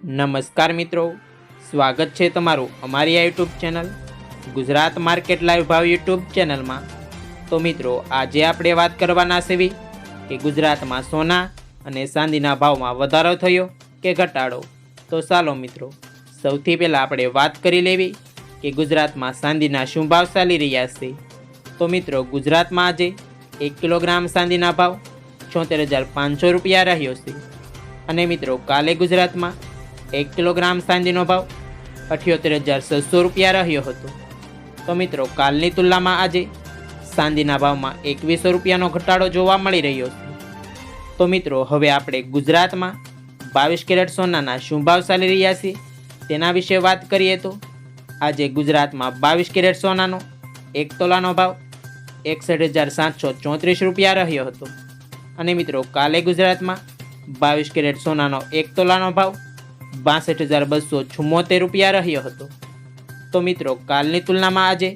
નમસ્કાર મિત્રો, સ્વાગત છે તમારું અમારી આ YouTube channel Gujarat market live ભાવ યુટ્યુબ ચેનલમાં। તો મિત્રો, આજે આપણે વાત કરવાના છે કે ગુજરાતમાં સોના અને ચાંદીના ભાવમાં વધારો થયો કે ઘટાડો। તો ચાલો મિત્રો, સૌથી પહેલાં આપણે વાત કરી લેવી કે ગુજરાતમાં ચાંદીના શું ભાવ ચાલી રહ્યા છે। તો મિત્રો, ગુજરાતમાં આજે 1 કિલોગ્રામ ચાંદીના ભાવ 76,500 રૂપિયા રહ્યો છે। અને મિત્રો, કાલે ગુજરાતમાં 1 કિલોગ્રામ ચાંદીનો ભાવ 78,600 રૂપિયા રહ્યો હતો। તો મિત્રો, કાલની તુલનામાં આજે ચાંદીના ભાવમાં 2100 રૂપિયાનો ઘટાડો જોવા મળી રહ્યો છે। તો મિત્રો, હવે આપણે ગુજરાતમાં 22 કેરેટ સોનાના શું ભાવ ચાલી રહ્યા છે તેના વિશે વાત કરીએ। તો આજે ગુજરાતમાં 22 કેરેટ સોનાનો 1 તોલાનો ભાવ 61,734 રૂપિયા રહ્યો હતો। અને મિત્રો, કાલે ગુજરાતમાં 22 કેરેટ સોનાનો 1 તોલાનો ભાવ 62,274 રૂપિયા રહ્યો હતો। તો મિત્રો, કાલની તુલનામાં આજે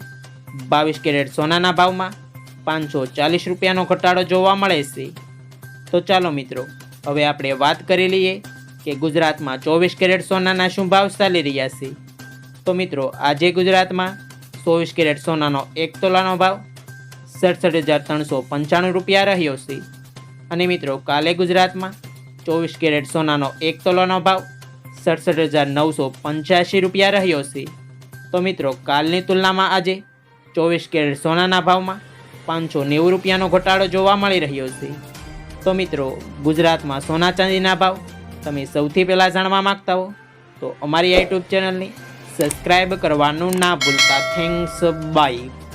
22 કેરેટ સોનાના ભાવમાં 540 રૂપિયાનો ઘટાડો જોવા મળે છે। તો ચાલો મિત્રો, હવે આપણે વાત કરી લઈએ કે ગુજરાતમાં 24 કેરેટ સોનાના શું ભાવ ચાલી રહ્યા છે। તો મિત્રો, આજે ગુજરાતમાં 24 કેરેટ સોનાનો 1 તોલાનો ભાવ 67,395 રૂપિયા રહ્યો છે। અને મિત્રો, કાલે ગુજરાતમાં 24 કેરેટ સોનાનો 1 તોલાનો ભાવ 67,985 રૂપિયા રહ્યો છે। તો મિત્રો, કાલની તુલનામાં આજે 24 કેરેટ સોનાના ભાવમાં 590 રૂપિયાનો ઘટાડો જોવા મળી રહ્યો છે। તો મિત્રો, ગુજરાતમાં સોના ચાંદીના ભાવ તમે સૌથી પહેલાં જાણવા માગતા હો તો અમારી યુટ્યુબ ચેનલની સબસ્ક્રાઈબ કરવાનું ના ભૂલતા। Thanks, by.